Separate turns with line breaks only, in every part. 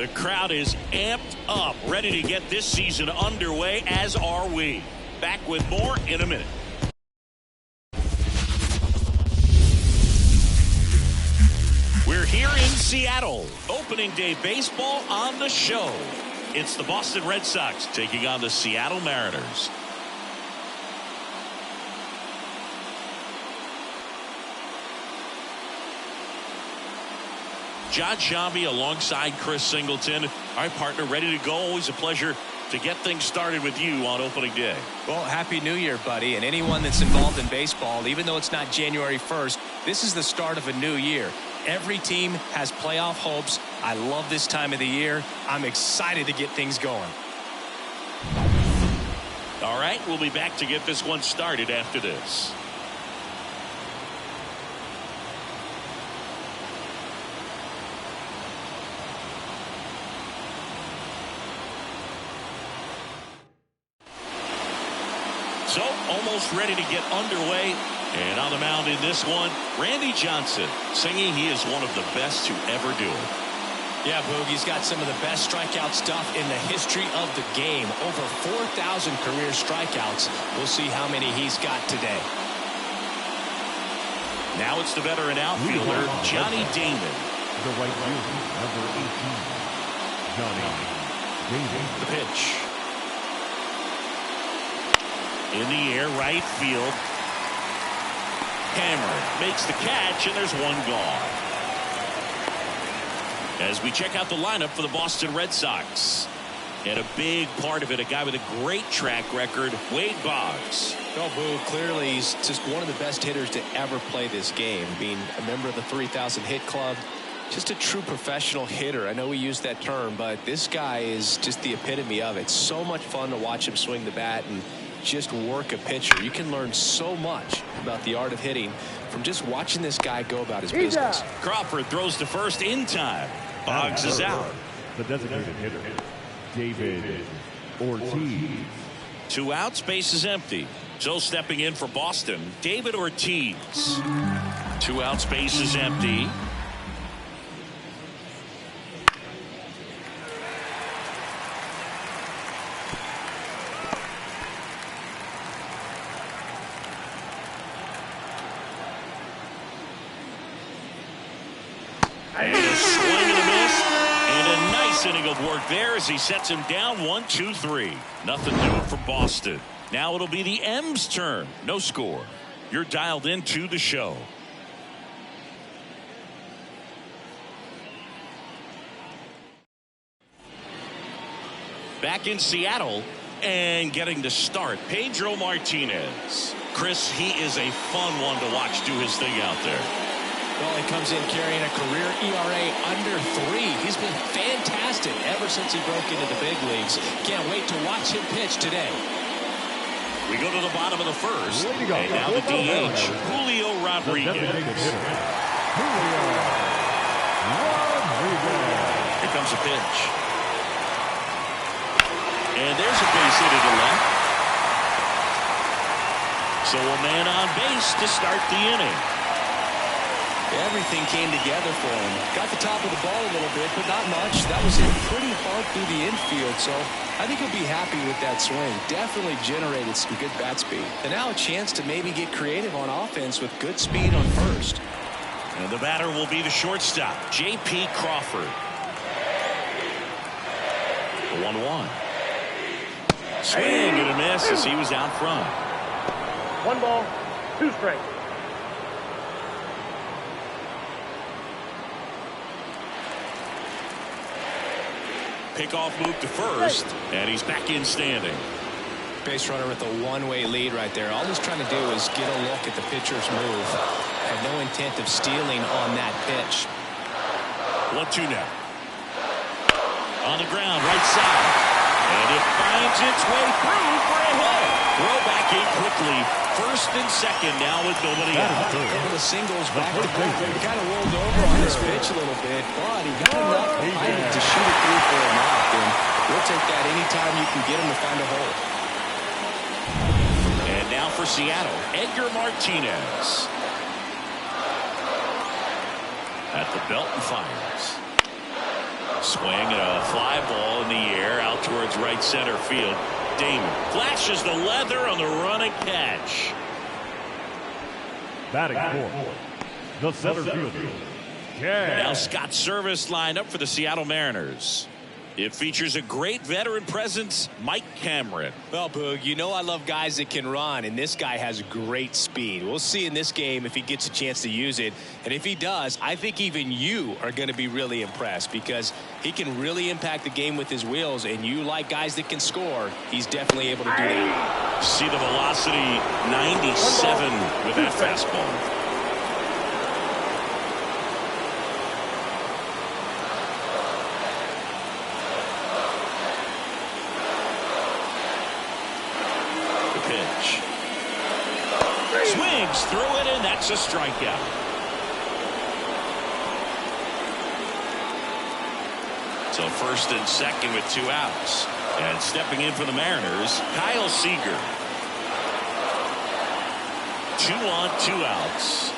The crowd is amped up, ready to get this season underway, as are we. Back with more in a minute. We're here in Seattle. Opening day baseball on the show. It's the Boston Red Sox taking on the Seattle Mariners. John Shambi alongside Chris Singleton. Our partner ready to go. Always a pleasure to get things started with you on opening day.
Well, Happy New Year, buddy. And anyone that's involved in baseball, even though it's not January 1st, this is the start of a new year. Every team has playoff hopes. I love this time of the year. I'm excited to get things going.
All right, we'll be back to get this one started after this. So, almost ready to get underway. And on the mound in this one, Randy Johnson, singing he is one of the best to ever do it.
Yeah, Boog, he's got some of the best strikeout stuff in the history of the game. Over 4,000 career strikeouts. We'll see how many he's got today.
Now it's the veteran outfielder, Johnny Damon.
The right fielder, number 18, Johnny Damon.
The pitch. In the air, right field. Hammer makes the catch, and there's one gone. As we check out the lineup for the Boston Red Sox. And a big part of it, a guy with a great track record, Wade Boggs.
Well, Boo, clearly he's just one of the best hitters to ever play this game. Being a member of the 3,000 hit club, just a true professional hitter. I know we use that term, but this guy is just the epitome of it. So much fun to watch him swing the bat and just work a pitcher. You can learn so much about the art of hitting from just watching this guy go about his business.
Crawford throws to first in time. Boggs is out.
The designated hitter, David Ortiz.
2 outs, base is empty. So stepping in for Boston, David Ortiz. 2 outs, base is empty. And a swing and a miss. And a nice inning of work there as he sets him down 1-2-3. Nothing doing for Boston. Now it'll be the M's turn. No score. You're dialed into the show. Back in Seattle and getting the start, Pedro Martinez. Chris, he is a fun one to watch do his thing out there.
Well, he comes in carrying a career ERA under 3. He's been fantastic ever since he broke into the big leagues. Can't wait to watch him pitch today.
We go to the bottom of the first. And now the DH, Julio Rodriguez. Here comes a pitch. And there's a base hit to the left. So a man on base to start the inning.
Everything came together for him. Got the top of the ball a little bit, but not much. That was hit pretty hard through the infield, so I think he'll be happy with that swing. Definitely generated some good bat speed. And now a chance to maybe get creative on offense with good speed on first.
And the batter will be the shortstop, J.P. Crawford. The 1-1. Swing and a miss as he was out front.
1 ball, 2 strikes.
Pickoff move to first, and he's back in standing.
Base runner with a one-way lead right there. All he's trying to do is get a look at the pitcher's move. Had no intent of stealing on that pitch.
1-2 now. On the ground, right side. And it finds its way through for a hit. Throw back in quickly. First and second now with nobody out.
And the singles back to back. He kind of rolled over on this pitch a little bit, but he got enough behind it to shoot it through for a knock. And we'll take that anytime you can get him to find a hole.
And now for Seattle, Edgar Martinez. At the belt and fires. Swing and a fly ball in the air out towards right center field. Damon flashes the leather on the run and catch.
Batting fourth, the center fielder.
Now Scott Service lined up for the Seattle Mariners. It features a great veteran presence, Mike Cameron.
Well, Boog, you know I love guys that can run, and this guy has great speed. We'll see in this game if he gets a chance to use it. And if he does, I think even you are going to be really impressed because he can really impact the game with his wheels, and you like guys that can score. He's definitely able to do that.
See the velocity, 97 with that fastball. Swings through it, and that's a strikeout. So first and second with 2 outs. And stepping in for the Mariners, Kyle Seager. 2 on, 2 outs.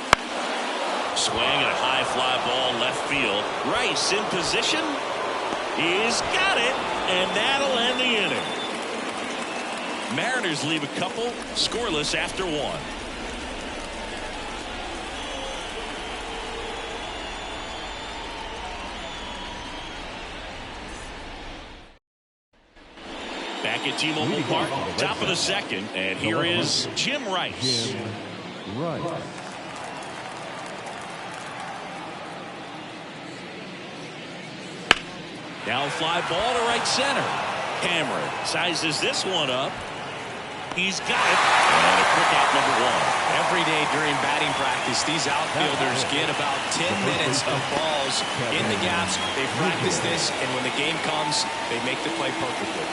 Swing and a high fly ball left field. Rice in position. He's got it, and that'll end the inning. Mariners leave a couple scoreless after 1. Back at T-Mobile Park, top of the second, and here is Jim Rice. Now fly ball to right center. Cameron sizes this one up. He's got it. And a quick out, number 1.
Every day during batting practice, these outfielders get about 10 minutes of balls in the gaps. They practice this, and when the game comes, they make the play perfectly.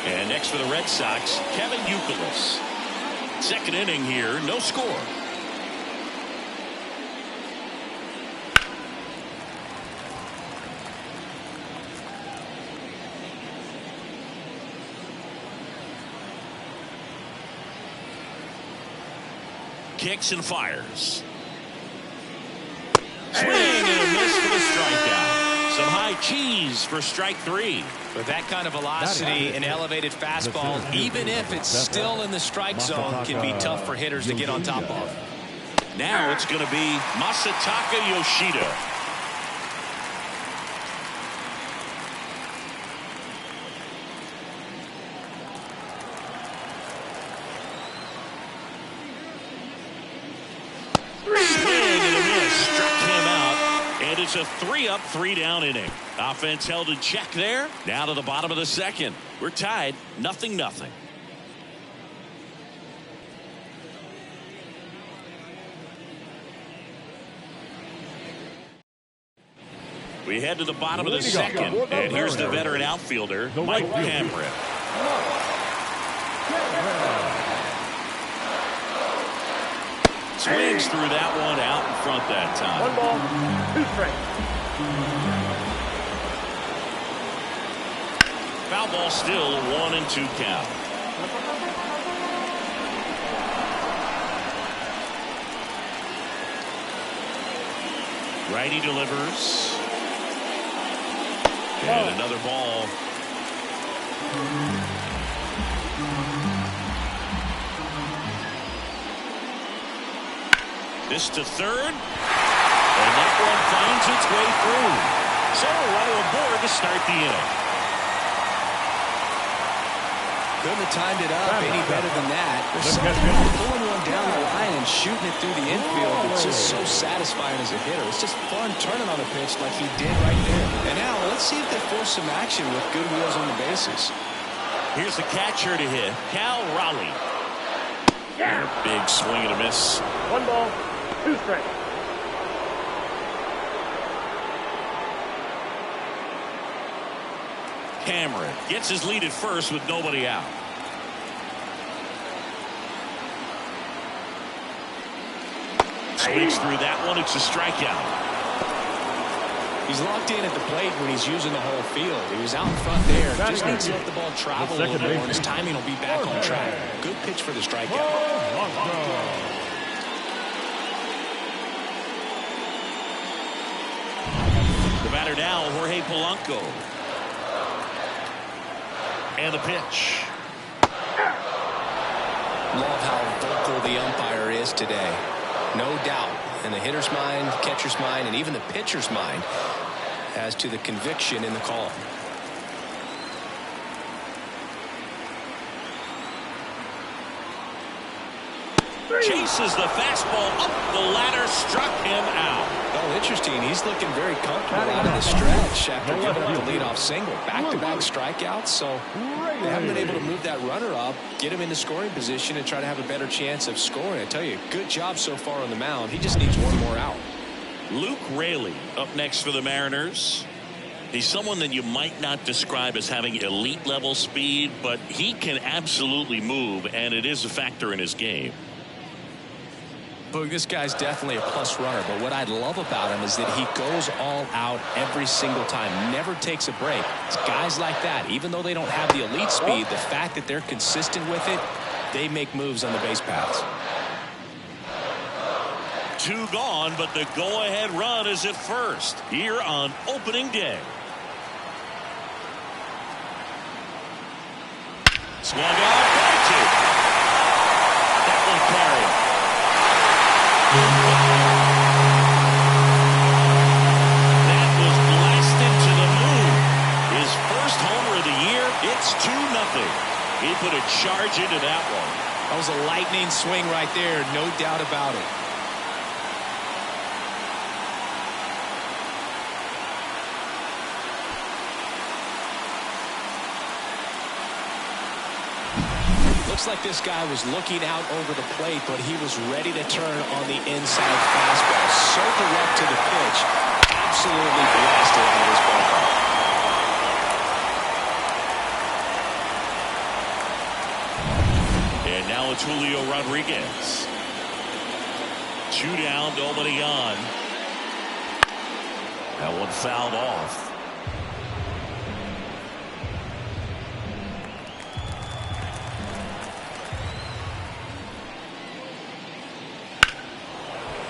And next for the Red Sox, Kevin Youkilis. Second inning here, no score. Kicks and fires. Swing and a miss for the strikeout. Some high cheese for strike 3.
With that kind of velocity and elevated fastball, even if it's still in the strike zone, can be tough for hitters to get on top of.
Now it's going to be Masataka Yoshida. It's a 3-up, 3-down inning. Offense held in check there. Now to the bottom of the second. We're tied, 0-0. We head to the bottom of the second, and here's the veteran outfielder, Mike Cameron. Swings through that one out in front that time.
1 ball, 2 strikes.
Foul ball still, 1-2 count. Righty delivers. And another ball. This to third. And that one finds its way through. So a runner aboard to start the inning.
Couldn't have timed it up any better than that. There's something about pulling one down the line and shooting it through the infield. It's just so satisfying as a hitter. It's just fun turning on the pitch like he did right there. And now let's see if they force some action with good wheels on the bases.
Here's the catcher to hit, Cal Raleigh. And a big swing and a miss.
1 ball, 2 strikes.
Cameron gets his lead at first with nobody out. Swings through that one. It's a strikeout.
He's locked in at the plate when he's using the whole field. He was out in front there. Just needs to let the ball travel a little more, and his timing will be back on track. Good pitch for the strikeout.
The batter batter now, Jorge Polanco. And the pitch.
Love how vocal the umpire is today. No doubt in the hitter's mind, catcher's mind, and even the pitcher's mind as to the conviction in the call.
Chases the fastball up the ladder, struck him out.
Oh, interesting. He's looking very comfortable out of the stretch after giving up the leadoff single. Back-to-back strikeouts, so they haven't been able to move that runner up, get him into scoring position, and try to have a better chance of scoring. I tell you, good job so far on the mound. He just needs one more out.
Luke Raley up next for the Mariners. He's someone that you might not describe as having elite level speed, but he can absolutely move, and it is a factor in his game.
Boog, this guy's definitely a plus runner, but what I love about him is that he goes all out every single time, never takes a break. It's guys like that, even though they don't have the elite speed, the fact that they're consistent with it, they make moves on the base paths.
2 gone, but the go-ahead run is at first here on opening day. Swung on, ball 2. That one carried. That was blasted to the moon. His first homer of the year. It's 2-0. He put a charge into that one.
That was a lightning swing right there, no doubt about it. Looks like this guy was looking out over the plate, but he was ready to turn on the inside fastball. So direct to the pitch. Absolutely blasted out of this ballpark.
And now it's Julio Rodriguez. 2 down, nobody on. That one fouled off.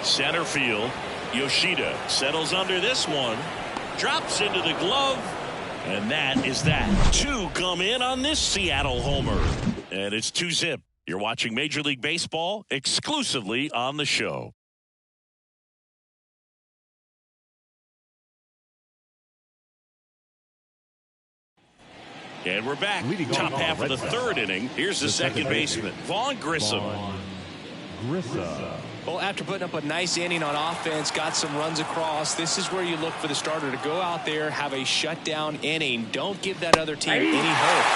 Center field, Yoshida settles under this one, drops into the glove, and that is that. 2 come in on this Seattle homer, and it's 2-0. You're watching Major League Baseball exclusively on the show. And we're back. Top half of the 3rd inning. Here's the second baseman, Vaughn Grissom.
Well, after putting up a nice inning on offense, got some runs across, this is where you look for the starter to go out there, have a shutdown inning. Don't give that other team any hope.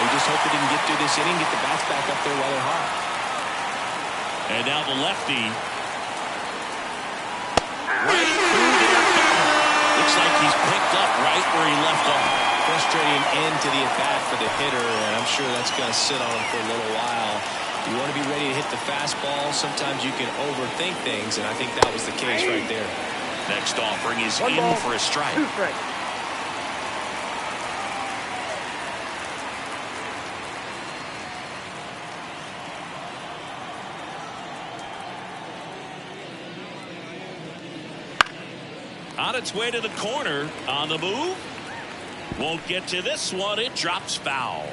You just hope that he can get through this inning, get the bats back up there while they're hot.
And now the lefty. Right through there. Looks like he's picked up right where he left off.
Frustrating end to the at-bat for the hitter, and I'm sure that's going to sit on him for a little while. You want to be ready to hit the fastball. Sometimes you can overthink things, and I think that was the case right there.
Next offering is in for a strike.
2 strikes.
On its way to the corner, on the move. Won't get to this one. It drops foul.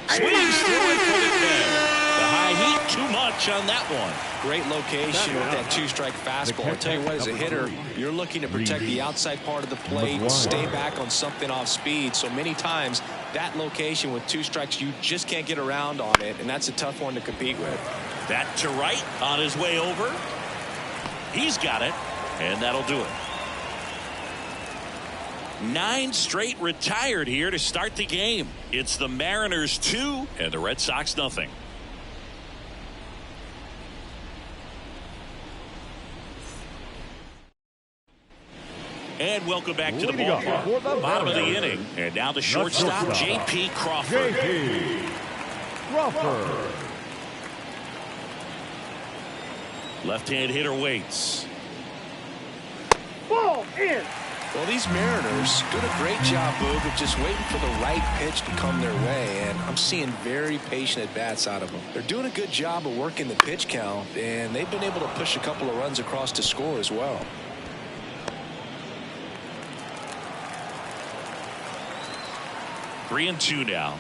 Swings through it for the catch. The high heat, too much on that one.
Great location with that 2-strike fastball. I'll tell you what, as a hitter, you're looking to protect the outside part of the plate, stay back on something off speed. So many times, that location with 2 strikes, you just can't get around on it, and that's a tough one to compete with.
That to right on his way over. He's got it, and that'll do it. 9 straight retired here to start the game. It's the Mariners 2 and the Red Sox nothing. And welcome back to the ballpark. Bottom of the inning, and now the shortstop, J.P. Crawford.
J.P. Crawford.
Left-hand hitter waits.
Ball in.
Well, these Mariners doing a great job, Boog, of just waiting for the right pitch to come their way, and I'm seeing very patient at-bats out of them. They're doing a good job of working the pitch count, and they've been able to push a couple of runs across to score as well.
Three and two now.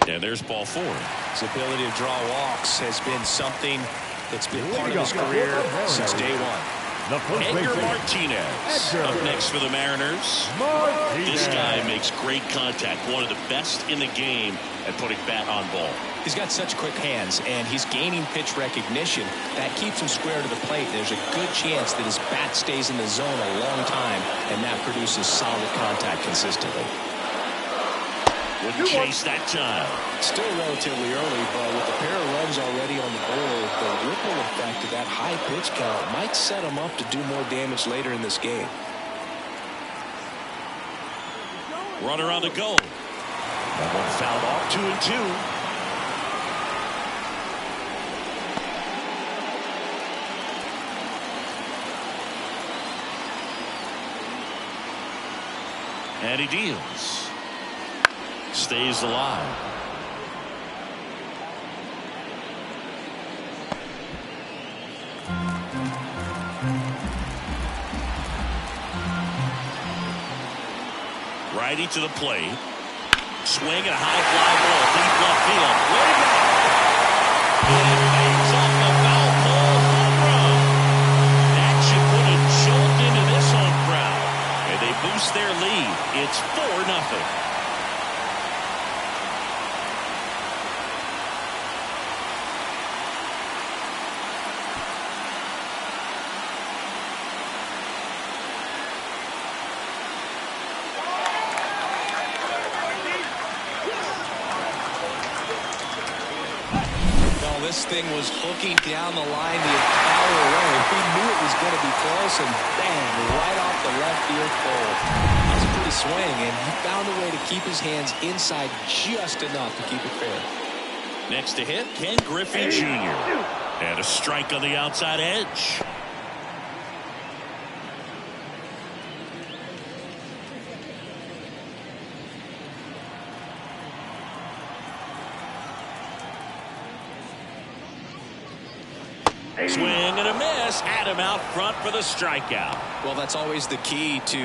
And there's ball four.
His ability to draw walks has been something that's been part of his career since day one.
Edgar Martinez up next for the Mariners. This guy makes great contact. One of the best in the game at putting bat on ball.
He's got such quick hands, and he's gaining pitch recognition. That keeps him square to the plate. There's a good chance that his bat stays in the zone a long time, and that produces solid contact consistently.
Wouldn't chase that time.
Still relatively early, but with a pair of runs already on the board, the ripple effect of that high pitch count might set him up to do more damage later in this game.
Runner on the go. That one fouled off. 2 and 2. And he deals. Stays alive. Righty to the plate. Swing and a high fly ball. Deep left field. Way back. And it fades off the foul pole. Home run. That should put a jolt into this home crowd. And they boost their lead. It's 4-0.
This thing was hooking down the line the entire way. He knew it was going to be close, and bang, right off the left field pole. That was a pretty swing, and he found a way to keep his hands inside just enough to keep it fair.
Next to hit, Ken Griffey Jr. And a strike on the outside edge. Swing and a miss. Had him out front for the strikeout.
Well, that's always the key to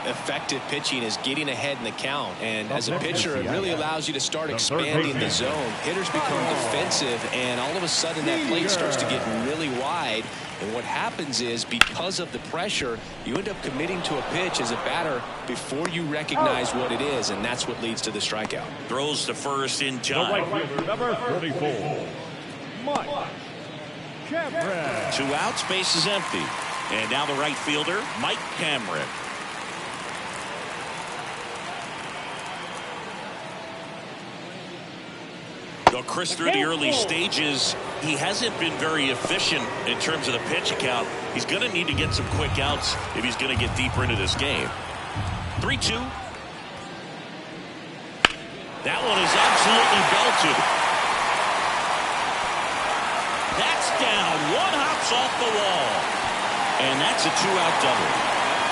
effective pitching, is getting ahead in the count. And as a pitcher, it really allows you to start expanding the zone. Hitters become defensive, and all of a sudden that plate starts to get really wide. And what happens is, because of the pressure, you end up committing to a pitch as a batter before you recognize what it is, and that's what leads to the strikeout.
Throws to first in time.
The right fielder, number 44, March.
2 outs, base is empty. And now the right fielder, Mike Cameron. Though Chris, through the early stages, he hasn't been very efficient in terms of the pitch count. He's going to need to get some quick outs if he's going to get deeper into this game. 3-2. That one is absolutely belted. That's down. One hops off the wall. And that's a 2-out double.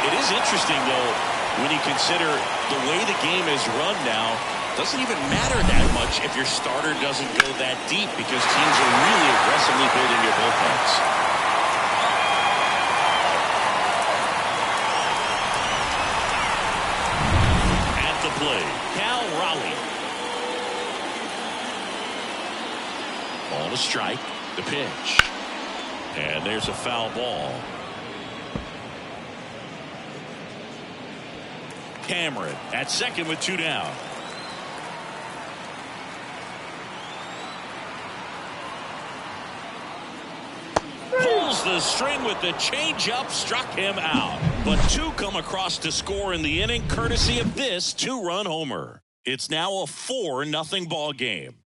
It is interesting, though, when you consider the way the game is run now. Doesn't even matter that much if your starter doesn't go that deep, because teams are really aggressively building your bullpens. At the plate, Cal Raleigh. Ball to strike. The pitch. And there's a foul ball. Cameron at second with 2 down. Pulls the string with the changeup, struck him out. But 2 come across to score in the inning, courtesy of this 2-run homer. It's now a 4-0 ball game.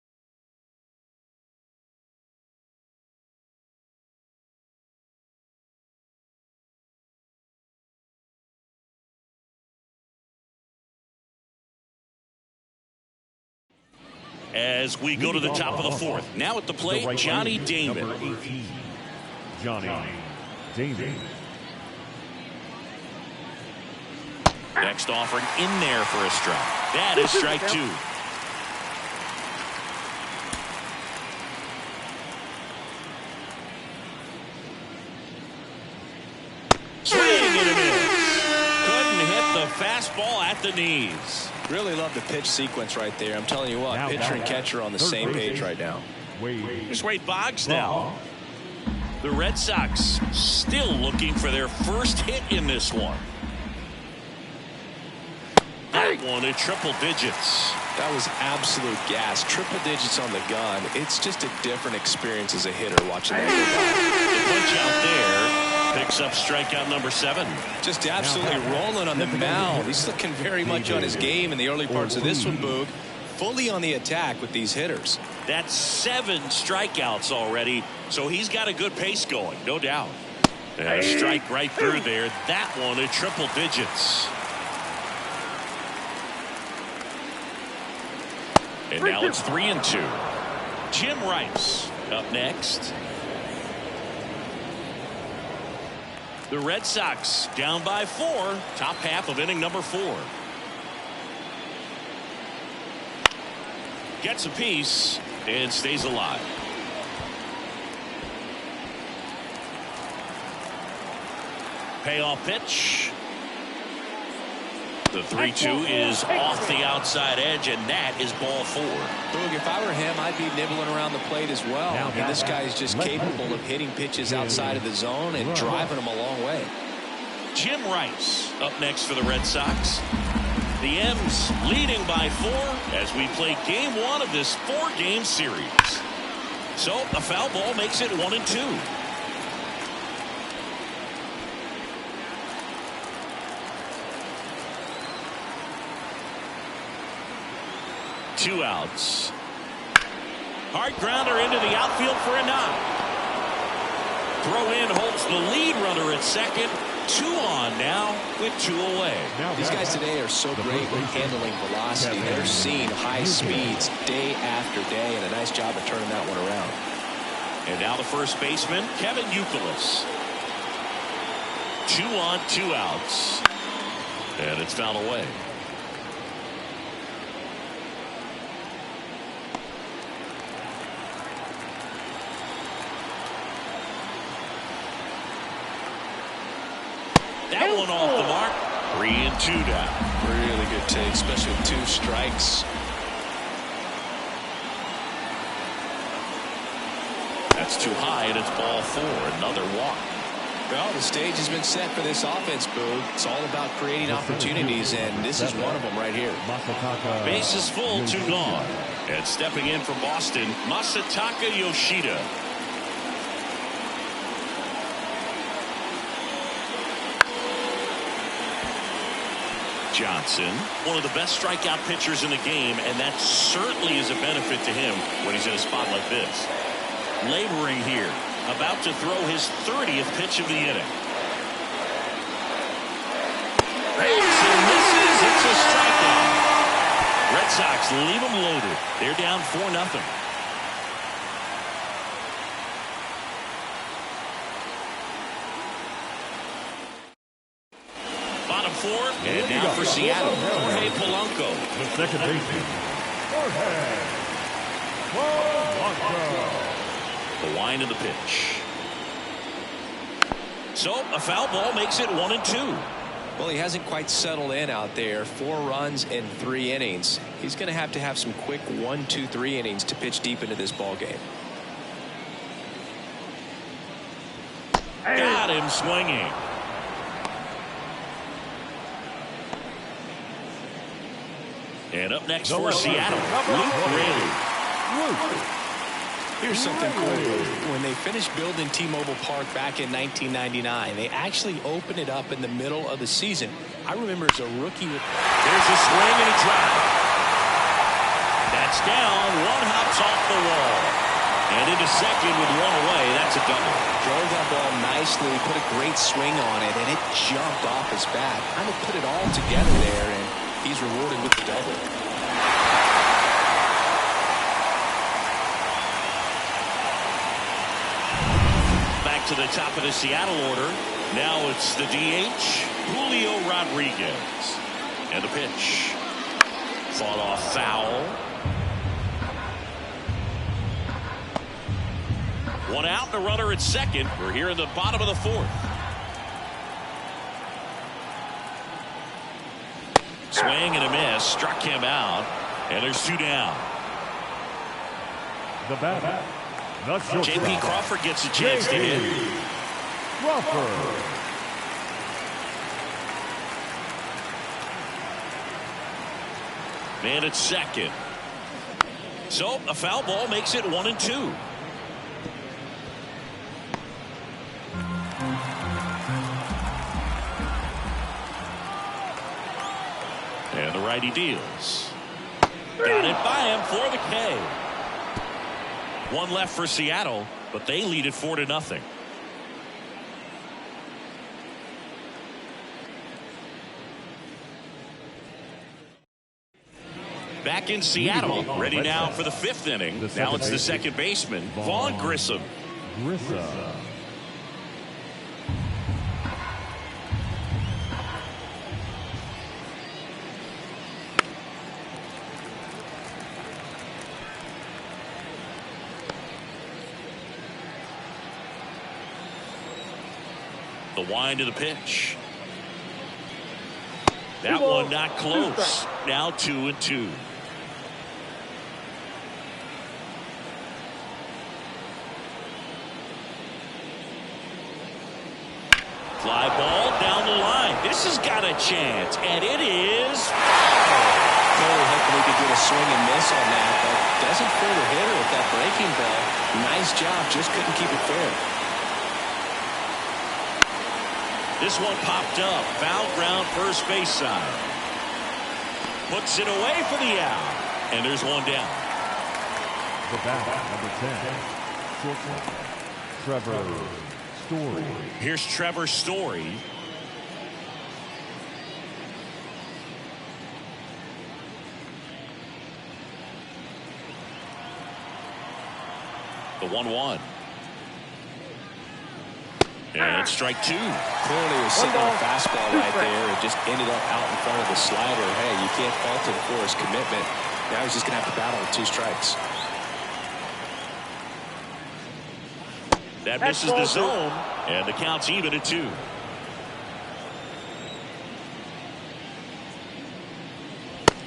As we go to the top of the 4th. Now at the plate, Johnny Damon.
Number 18, Johnny Damon.
Next offering in there for a strike. That is strike 2. Swing and a miss. Couldn't hit the fastball at the knees.
Really love the pitch sequence right there. I'm telling you what, pitcher and catcher are on the same page right now.
Here's Wade Boggs now. The Red Sox still looking for their first hit in this one. That one at triple digits.
That was absolute gas. Triple digits on the gun. It's just a different experience as a hitter watching that go by.
The punch out there picks up strikeout number 7.
Just absolutely rolling on the mound. He's looking very much on his game in the early parts of this one, Boog. Fully on the attack with these hitters.
That's 7 strikeouts already, so he's got a good pace going, no doubt. And a strike right through there. That one at triple digits. And now it's 3-2. Jim Rice up next. The Red Sox down by 4. Top half of inning number 4. Gets a piece and stays alive. Payoff pitch. The 3-2 is off the outside edge, and that is ball 4.
Boog, if I were him, I'd be nibbling around the plate as well. I mean, this guy is just capable of hitting pitches outside of the zone and driving them a long way.
Jim Rice up next for the Red Sox. The M's leading by 4 as we play game 1 of this 4-game series. So a foul ball makes it 1-2. Two outs. Hard grounder into the outfield for a knock. Throw in holds the lead runner at second. 2 on now with 2 away.
These guys today are so great with handling velocity. They're seeing high speeds day after day, and a nice job of turning that one around.
And now the first baseman, Kevin Youkilis. 2 on, 2 outs. And it's fouled away. That one off the mark. 3-2 down.
Really good take, especially with 2 strikes.
That's too high, and it's ball 4. Another walk.
Well, the stage has been set for this offense, Boo. It's all about creating opportunities, and this is one of them right here.
Bases full, 2 gone. And stepping in from Boston, Masataka Yoshida. Johnson, one of the best strikeout pitchers in the game, and that certainly is a benefit to him when he's in a spot like this. Laboring here, about to throw his 30th pitch of the inning. And misses. It's a strikeout. Red Sox leave them loaded. They're down 4-0. Bottom 4, and now for Seattle, Jorge Polanco.
The second baseman, Jorge Polanco.
The wind of the pitch. So a foul ball makes it 1-2.
Well, he hasn't quite settled in out there. 4 runs in 3 innings. He's going to have some quick 1, 2, 3 innings to pitch deep into this ball game.
Got him swinging. And up next for Seattle, Luke Raley.
Here's something cool. When they finished building T-Mobile Park back in 1999, they actually opened it up in the middle of the season. I remember as a rookie.
There's a swing and a drive. That's down. 1 hops off the wall. And into second with 1 away. That's a double.
Drove that ball nicely, put a great swing on it, and it jumped off his bat. Kind of put it all together there, and he's rewarded with the double.
Back to the top of the Seattle order. Now it's the DH, Julio Rodriguez. And the pitch. Fought off foul. One out and a runner at second. We're here in the bottom of the fourth. Swing and a miss. Struck him out. And there's two down.
The batter.
J.P. Crawford gets a chance to hit.
Crawford.
Man at second. So a foul ball makes it 1-2. And the righty deals. Got it by him for the K. One left for Seattle, but they lead it 4-0. Back in Seattle, ready now for the fifth inning. Now it's the second baseman, Vaughn Grissom. The wind of the pitch. That one not close. Now 2-2. Fly ball down the line. This has got a chance, and it is foul.
Cole hoping he could get a swing and miss on that, but doesn't fool the hitter with that breaking ball. Nice job, just couldn't keep it fair.
This one popped up. Foul ground first base side. Puts it away for the out. And there's one down.
The batter, number 10. Shortstop, Trevor Story.
Here's Trevor Story. The 1-1. And strike two.
Clearly was sitting on a fastball right there and just ended up out in front of the slider. Hey, you can't fault him for his commitment. Now he's just going to have to battle with 2 strikes.
That misses the zone, and the count's even at 2.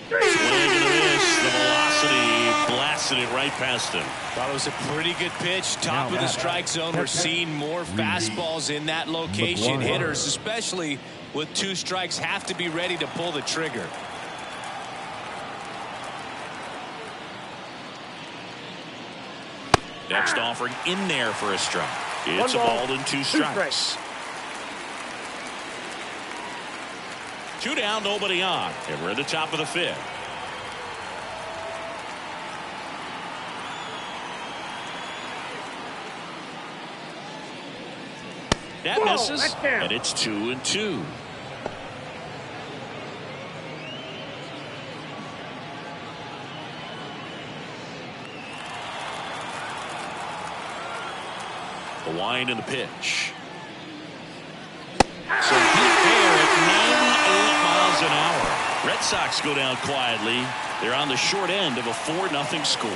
Swing and a miss. The velocity blasted it right past him.
Thought it was a pretty good pitch. Top of the strike zone. We're seeing more fastballs in that location. Hitters, especially with 2 strikes, have to be ready to pull the trigger.
Next offering in there for a strike. It's a ball and 2 strikes. 2 down, nobody on. And we're at the top of the 5th. That misses, and it's 2-2. The wind and the pitch. So hit there at 98 miles an hour. Red Sox go down quietly. They're on the short end of a 4-0 score.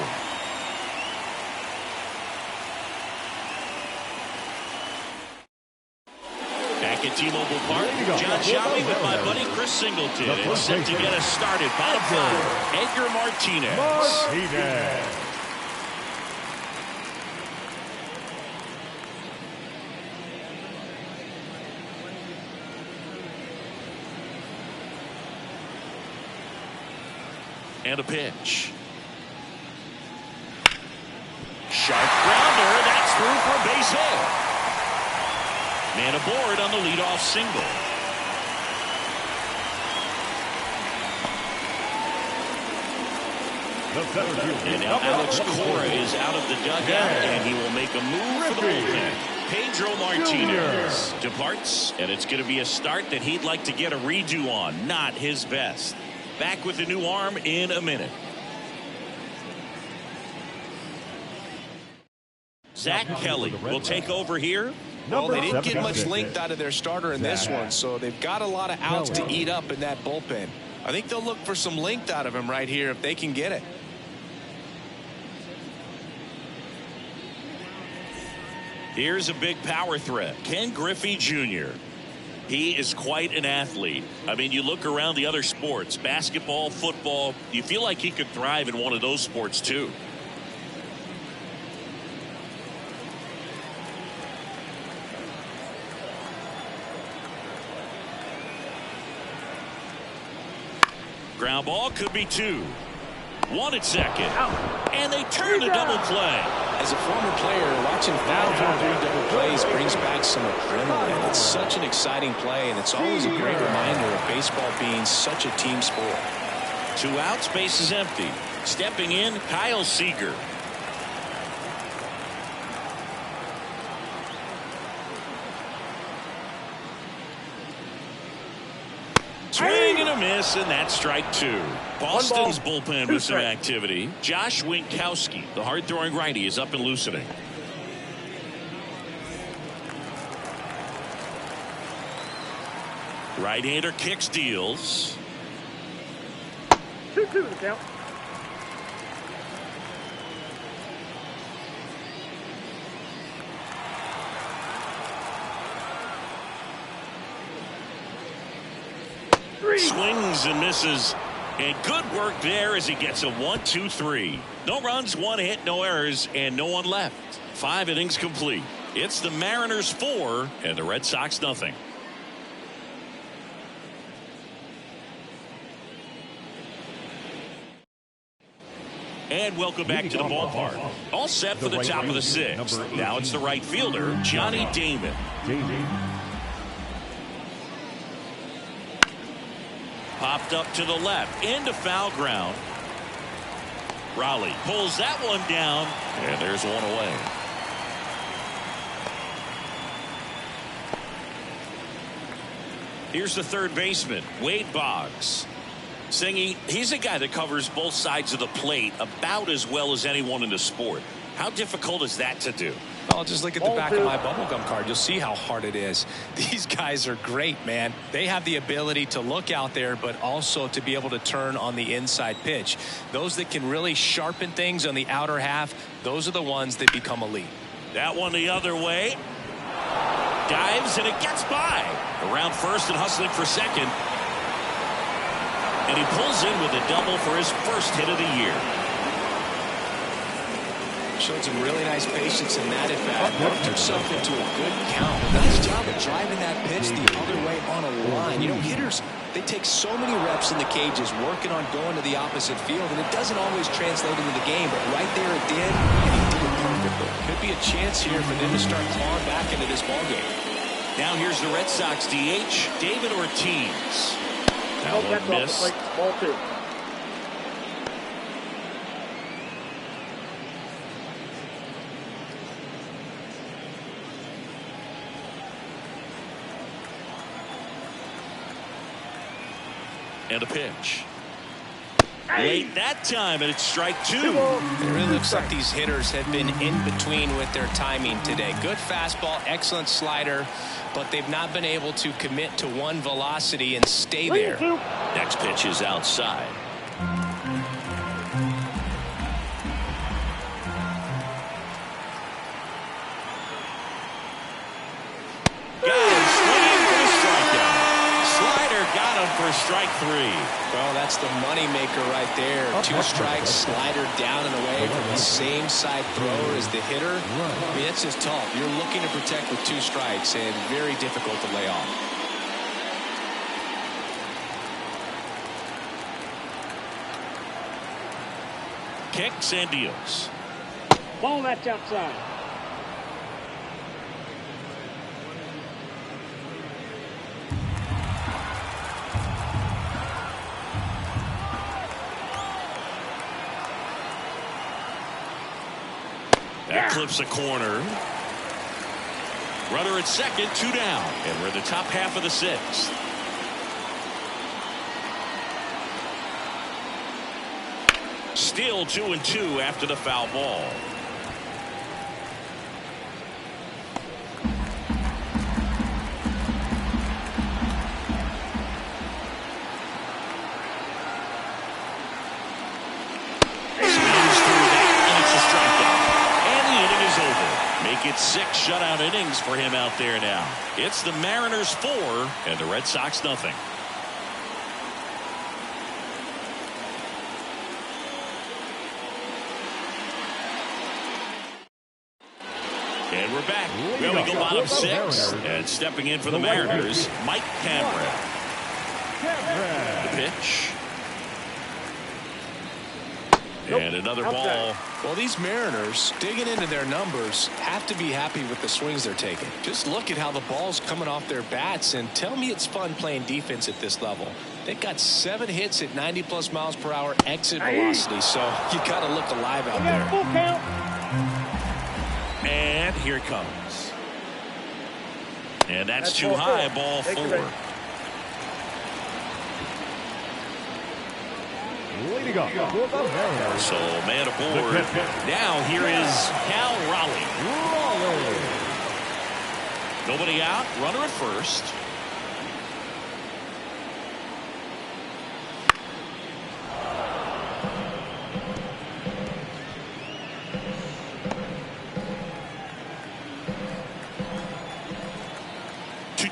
Back at T-Mobile Park, John Shelby with my buddy Chris Singleton. It's set to get us started. Bottom 5, Edgar Martinez. And a pitch. Sharp grounder. That's through for a base hit. Man aboard on the leadoff single. And now Alex Cora is out of the dugout, and he will make a move for the bullpen. Pedro Martinez departs, and it's going to be a start that he'd like to get a redo on. Not his best. Back with the new arm in a minute. Zach Kelly will take over here.
Well, they didn't get much
76.
length out of their starter in this one, so they've got a lot of outs to eat up in that bullpen. I think they'll look for some length out of him right here if they can get it.
Here's a big power threat, Ken Griffey Jr. He is quite an athlete. I mean, you look around the other sports, basketball, football, you feel like he could thrive in one of those sports too. Ground ball could be 2. 1 at second. And they turn to double play.
As a former player, watching 5-4-3 double plays brings back some adrenaline. It's such an exciting play, and it's always a great reminder of baseball being such a team sport.
2 outs, base is empty. Stepping in, Kyle Seager. Swing and a miss, and that's strike 2. Boston's bullpen with some activity. Josh Winkowski, the hard-throwing righty, is up and loosening. Right-hander kicks, deals.
2-2 the count.
Swings and misses, and good work there as he gets a 1-2-3. No runs, 1 hit, no errors, and no one left. 5 innings complete. It's the Mariners 4 and the Red Sox nothing. And welcome back to the ballpark. All set for the top of the 6th. Now it's the right fielder, Johnny Damon. Popped up to the left, into foul ground. Raleigh pulls that one down, and there's one away. Here's the third baseman, Wade Boggs. Singy, he's a guy that covers both sides of the plate about as well as anyone in the sport. How difficult is that to do?
Well, just look at the back of my bubblegum card. You'll see how hard it is. These guys are great, man. They have the ability to look out there, but also to be able to turn on the inside pitch. Those that can really sharpen things on the outer half, those are the ones that become elite.
That one the other way. Dives, and it gets by. Around first and hustling for second. And he pulls in with a double for his first hit of the year.
Showed some really nice patience in that at bat. Worked himself into a good count. Nice job of driving that pitch the other way on a line. You know, hitters, they take so many reps in the cages working on going to the opposite field, and it doesn't always translate into the game, but right there it did, and he did it perfectly. Could be a chance here for them to start clawing back into this ballgame.
Now here's the Red Sox DH, David Ortiz. That one missed.
Ball 2.
And a pitch. Late that time, and it's strike 2.
It really looks like these hitters have been in between with their timing today. Good fastball, excellent slider, but they've not been able to commit to one velocity and stay there.
Next pitch is outside. For strike 3.
Well, that's the money maker right there. 2 strikes, slider down and away from the same side thrower as the hitter. I mean, it's just tough. You're looking to protect with 2 strikes and very difficult to lay off.
Kicks and deals.
Ball, that's outside.
That clips a corner. Runner at second, 2 down. And we're in the top half of the 6th. Still 2-2 after the foul ball. shutout innings for him out there now. It's the Mariners 4 and the Red Sox nothing. And we're back. Well, we go bottom 6. And stepping in for the Mariners, Mike Cameron. The pitch. And another ball.
Well, these Mariners, digging into their numbers, have to be happy with the swings they're taking. Just look at how the ball's coming off their bats, and tell me it's fun playing defense at this level. They've got 7 hits at 90+ miles per hour exit velocity, so you got to look alive out there.
Full count.
And here it comes. And that's too high, ball 4.
Leading up for the Mariners.
So man aboard. Now here is Cal Raleigh. Nobody out. Runner at first.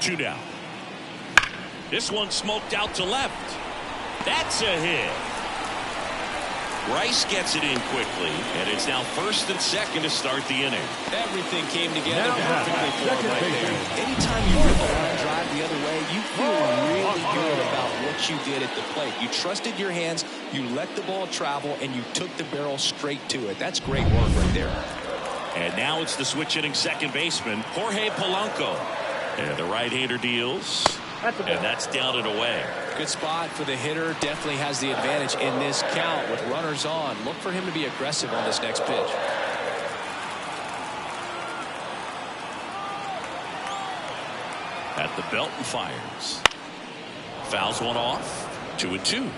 Two down. This one smoked out to left. That's a hit. Rice gets it in quickly, and it's now first and second to start the inning.
Everything came together perfectly for him right there. Anytime you rip a line drive the other way, you feel really good about what you did at the plate. You trusted your hands, you let the ball travel, and you took the barrel straight to it. That's great work right there.
And now it's the switch hitting second baseman, Jorge Polanco. And the right-hander deals. And that's down and away.
Good spot for the hitter. Definitely has the advantage in this count with runners on. Look for him to be aggressive on this next pitch.
At the belt and fires. Fouls one off. 2-2.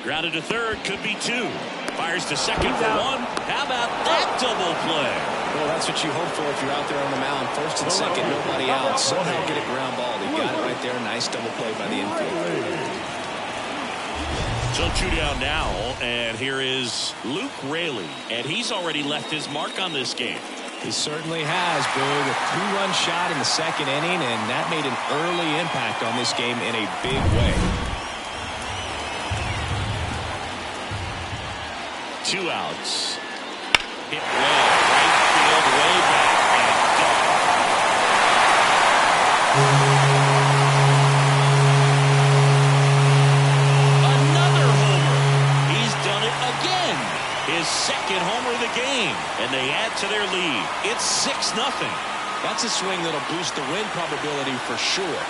Grounded to third, could be 2. Fires to second for 1. How about that double play?
Well, that's what you hope for if you're out there on the mound. First and second, nobody out. Somehow get a ground ball. He got it right there. Nice double play by the infield.
So 2 down now, and here is Luke Raley, and he's already left his mark on this game.
He certainly has, Boog. A 2-run shot in the second inning, and that made an early impact on this game in a big way.
2 outs. Hit well, right field, way back, and gone. Another homer. He's done it again. His second homer of the game, and they add to their lead. It's 6-0.
That's a swing that'll boost the win probability for sure.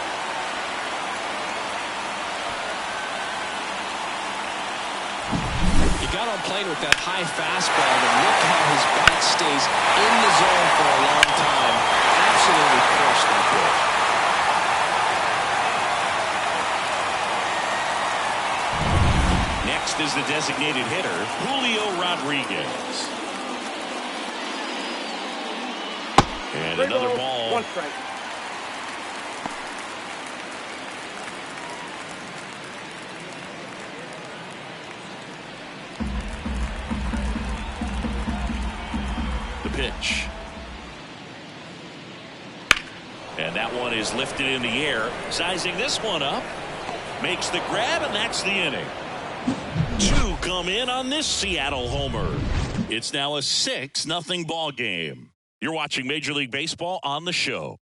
Got on plane with that high fastball, and look how his bat stays in the zone for a long time. Absolutely crushed that pitch.
Next is the designated hitter, Julio Rodriguez. And another ball.
1 strike.
Pitch. And that one is lifted in the air. Sizing this one up. Makes the grab, and that's the inning. 2 come in on this Seattle homer. It's now a 6-0 ball game. You're watching Major League Baseball on the show.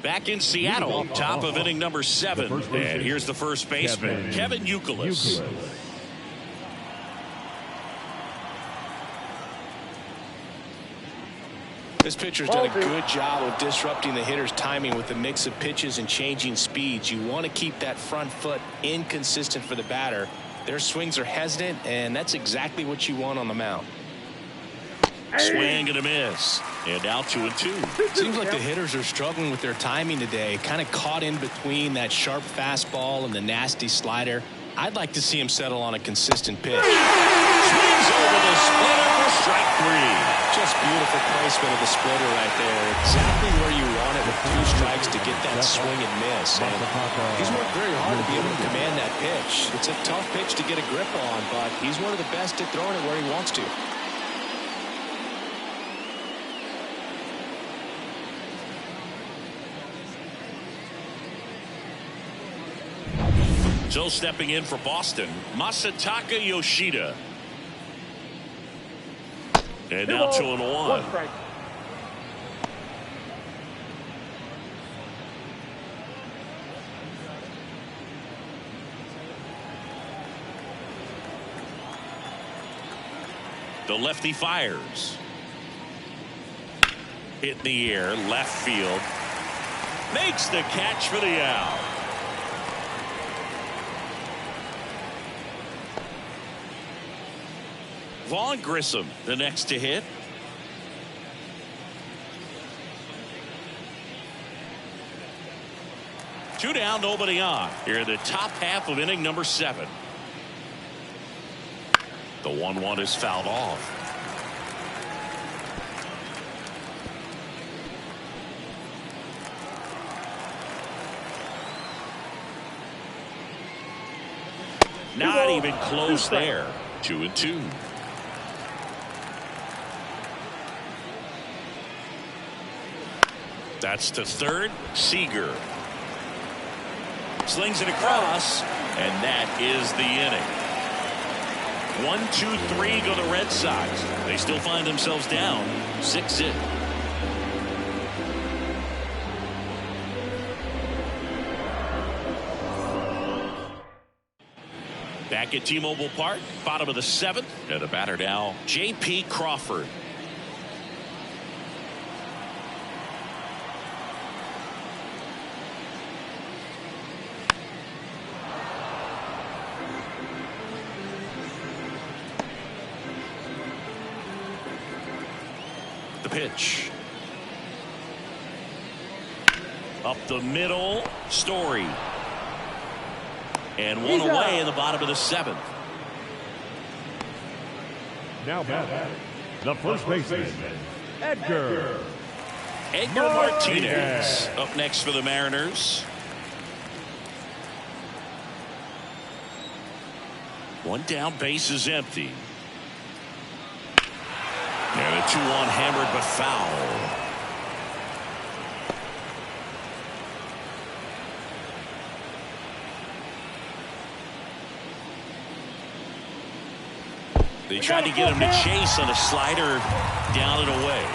Back in Seattle, top of inning number 7. And here's the first baseman, Kevin Youkilis.
This pitcher's done a good job of disrupting the hitter's timing with a mix of pitches and changing speeds. You want to keep that front foot inconsistent for the batter. Their swings are hesitant, and that's exactly what you want on the mound.
Swing and a miss. And now 2-2.
Seems like the hitters are struggling with their timing today. Kind of caught in between that sharp fastball and the nasty slider. I'd like to see him settle on a consistent pitch.
Swings over the splitter for strike 3.
Just beautiful placement of the splitter right there. Exactly where you want it with 2 strikes to get that swing and miss. And he's worked very hard to be able to command that pitch. It's a tough pitch to get a grip on, but he's one of the best at throwing it where he wants to.
So stepping in for Boston, Masataka Yoshida. And now 2-1. The lefty fires. Hit in the air, left field. Makes the catch for the out. Vaughn Grissom, the next to hit. Two down, nobody on. Here in the top half of inning number 7. The 1-1 is fouled off. Not even close there. 2-2. That's to third. Seager slings it across, and that is the inning. 1-2-3 go the Red Sox. They still find themselves down 6-0. Back at T-Mobile Park, bottom of the 7th, and the batter now, J.P. Crawford. The pitch. Up the middle, Story. And one away in the bottom of the 7th.
Now batting, the first baseman, Edgar
Martinez up next for the Mariners. One down, base is empty. And a 2-1 hammered but foul. They tried to get him to chase on a slider down and away.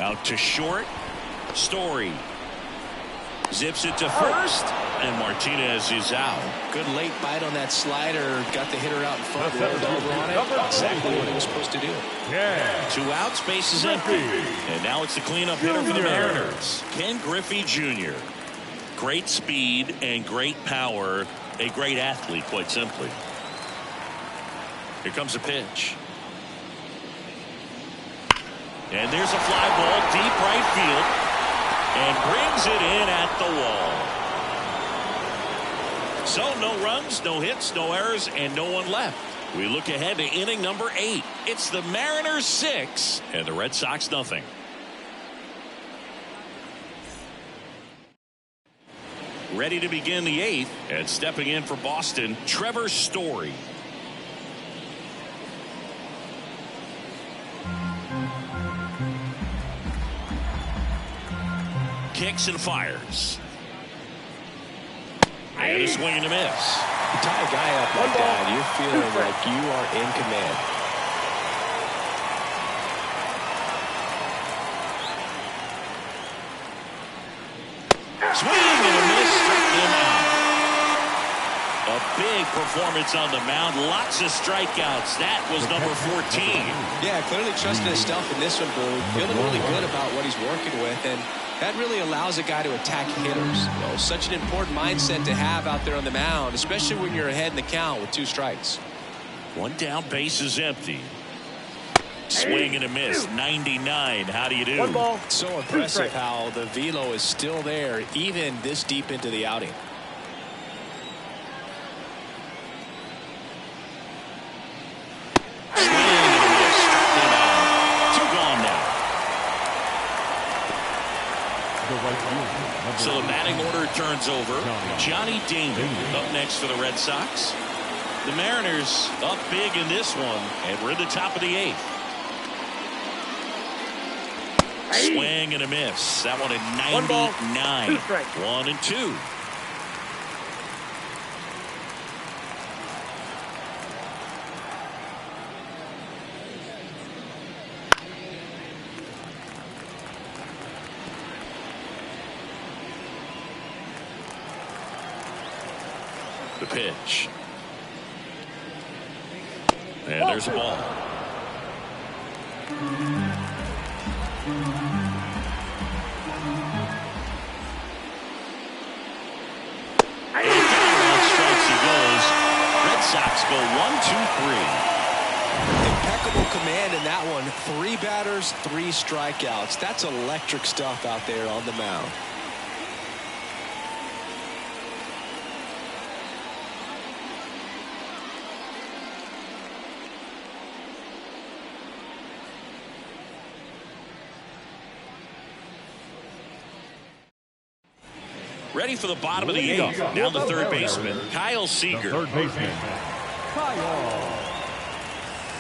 Out to short. Story zips it to first, and Martinez is out.
Good late bite on that slider. Got the hitter out in front. Rolled over on it. Exactly what he was supposed to do.
Yeah.
2 outs, base is empty. And now it's the cleanup hitter for the Mariners, Ken Griffey Jr. Great speed and great power. A great athlete, quite simply. Here comes a pitch. And there's a fly ball deep right field. And brings it in at the wall. So no runs, no hits, no errors, and no one left. We look ahead to inning number 8. It's the Mariners 6 and the Red Sox nothing. Ready to begin the 8th, and stepping in for Boston, Trevor Story. Kicks and fires. And a swing and a miss.
You tie a guy up like that, you're feeling like you are in command.
Swing and a miss, struck him out. A big performance on the mound, lots of strikeouts. That was number 14.
Yeah, clearly trusting himself in this one, Boo. Feeling really good about what he's working with, and that really allows a guy to attack hitters. You know, such an important mindset to have out there on the mound, especially when you're ahead in the count with 2 strikes.
One down, base is empty. Swing and a miss. 99. How do you do?
1 ball.
So impressive how the velo is still there even this deep into the outing.
Swing and a miss. Struck him out. 2 gone now. So the batting order turns over. Johnny Damon up next for the Red Sox. The Mariners up big in this one, and we're in the top of the 8th. Swing and a miss. That one at 99. 1 and 2. The pitch. And there's a ball. And down strikes he goes. Red Sox go 1, 2, 3.
Impeccable command in that one. 3 batters, 3 strikeouts. That's electric stuff out there on the mound.
Ready for the bottom of the 8th. Now the third baseman, Kyle Seager.
Third baseman, Kyle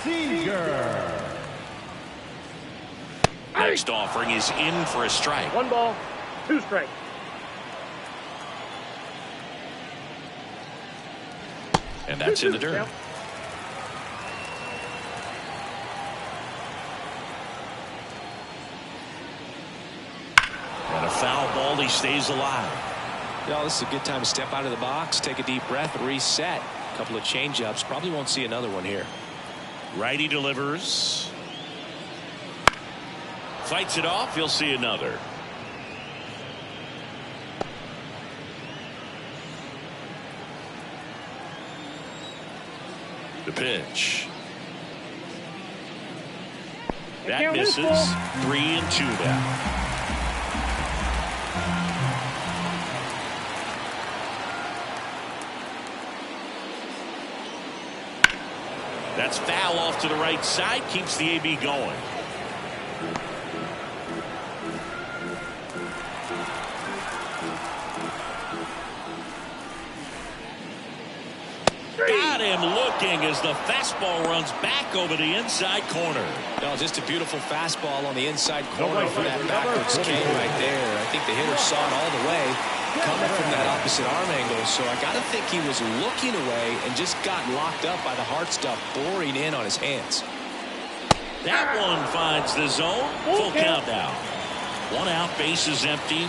Seager.
Next offering is in for a strike.
1 ball, 2 strikes.
And that's in the dirt.
Yep.
And a foul ball, he stays alive.
Yeah, this is a good time to step out of the box, take a deep breath, reset. A couple of change-ups. Probably won't see another one here.
Righty delivers. Fights it off. He'll see another. The pitch. That misses. 3 and 2 now. That's foul off to the right side. Keeps the AB going. Got him looking as the fastball runs back over the inside corner.
No, just a beautiful fastball on the inside corner for that backwards cane right there. I think the hitter saw it all the way coming from that opposite arm angle. So I got to think he was looking away and just got locked up by the hard stuff boring in on his hands.
That one finds the zone. Full count now. 1 out, base is empty.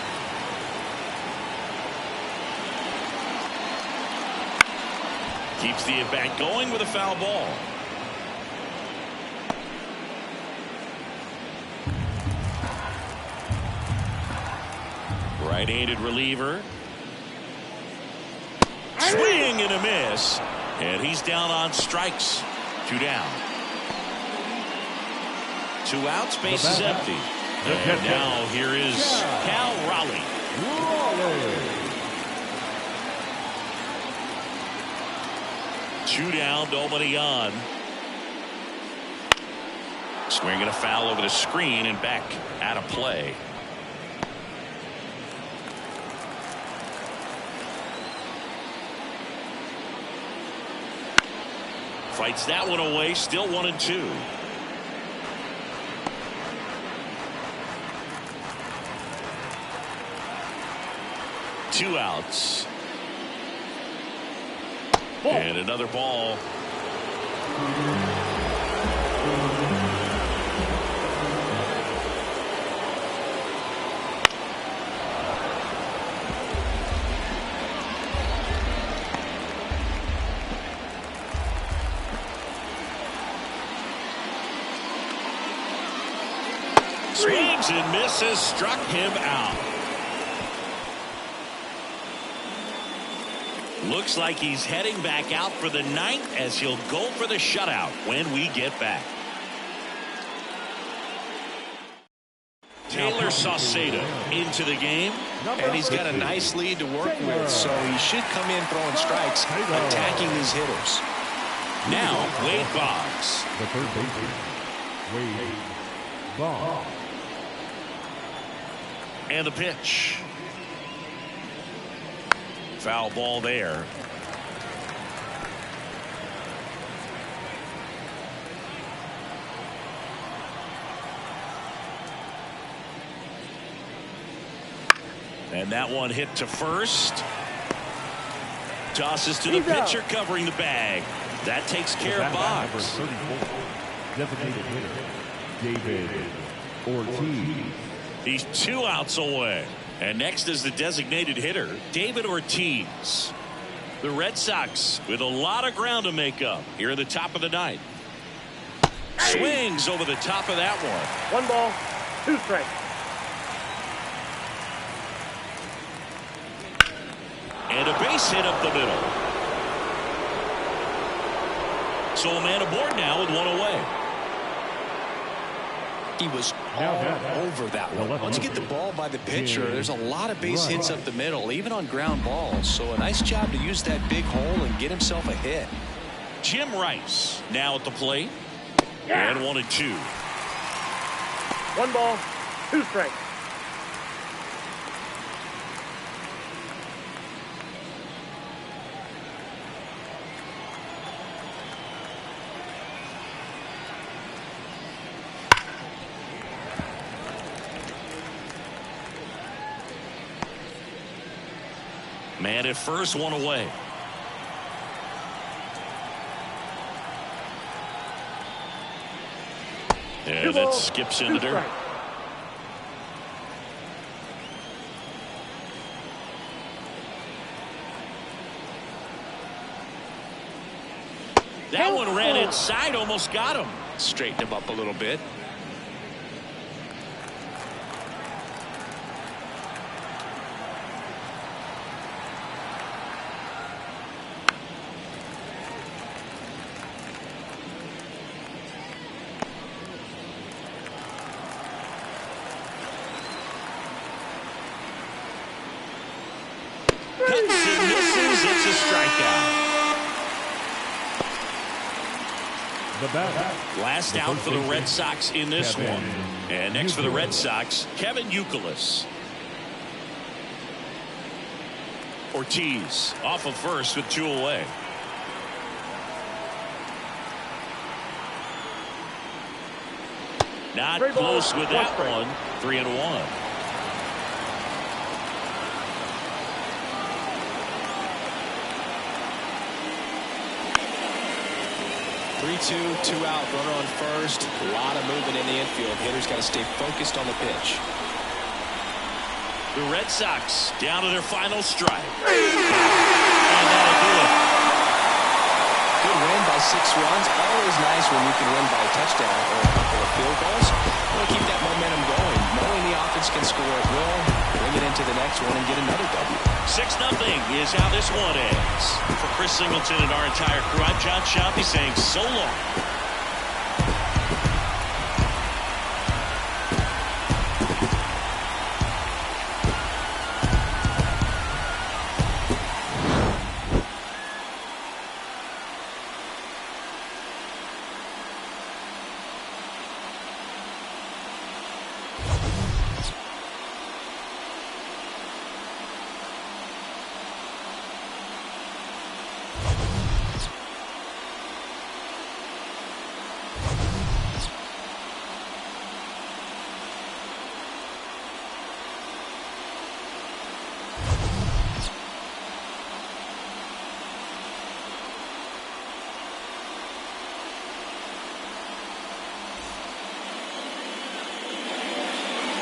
Keeps the at-bat going with a foul ball. Right-handed reliever. Swing and a miss. And he's down on strikes. 2 down. 2 outs, base is empty. And now here is Cal Raleigh. Two down, nobody on. Swinging a foul over the screen and back out of play. Fights that one away, still 1 and 2. Two outs. And another ball. Swings and misses, struck him out. Looks like he's heading back out for the 9th as he'll go for the shutout when we get back. Taylor Saucedo into the game.
And he's got a nice lead to work with, so he should come in throwing strikes, attacking these hitters.
Now, Wade Boggs.
The third baseman, Wade Boggs.
And the pitch. Foul ball there. And that one hit to first. Tosses to the pitcher covering the bag. That takes care of Boggs.
34, designated hitter, David Ortiz.
He's 2 outs away. And next is the designated hitter, David Ortiz. The Red Sox with a lot of ground to make up here in the top of the ninth. Swings over the top of that one.
1 ball, 2 strikes.
And a base hit up the middle. So a man aboard now with 1 away.
He was all over that one. Once you get the ball by the pitcher, there's a lot of base hits up the middle, even on ground balls. So a nice job to use that big hole and get himself a hit.
Jim Rice now at the plate. And 1-2.
1 ball, 2 strikes.
Man at first, 1 away. And it skips into dirt. That one ran inside, almost got him.
Straighten him up a little bit.
Cuts and misses. It's a strikeout. Last out for the Red Sox in this one. And next for the Red Sox, Kevin Youkilis. Ortiz off of first with 2 away. Not close with that one. 3-1.
3-2, 2 out, runner on first. A lot of movement in the infield. Hitters got to stay focused on the pitch.
The Red Sox down to their final strike. And that'll do it.
Good win by 6 runs. Always nice when you can win by a touchdown or a couple of field goals. Want to keep that momentum going. Knowing the offense can score at will, bring it into the next one and get another W.
6-0 is how this one ends. For Chris Singleton and our entire crew, I'm John Sciampi saying so long.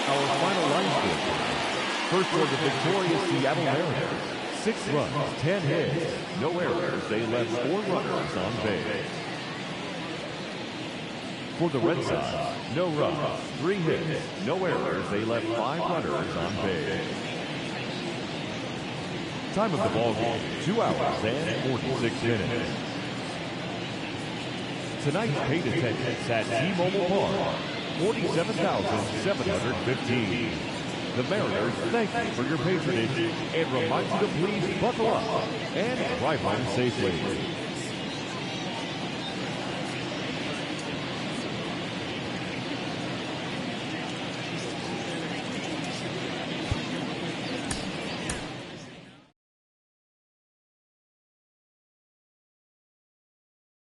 Our final line score. First for the victorious Seattle Mariners. 6 runs, 10 hits, no errors. They left 4 runners on base. For the Red Sox, no runs, 3 hits, no errors. They left 5 runners on base. Time of the ball game, 2 hours and 46 minutes. Tonight's paid attendance at T-Mobile Park. 47,715. The Mariners thank you for your patronage and remind you to please buckle up and drive home safely.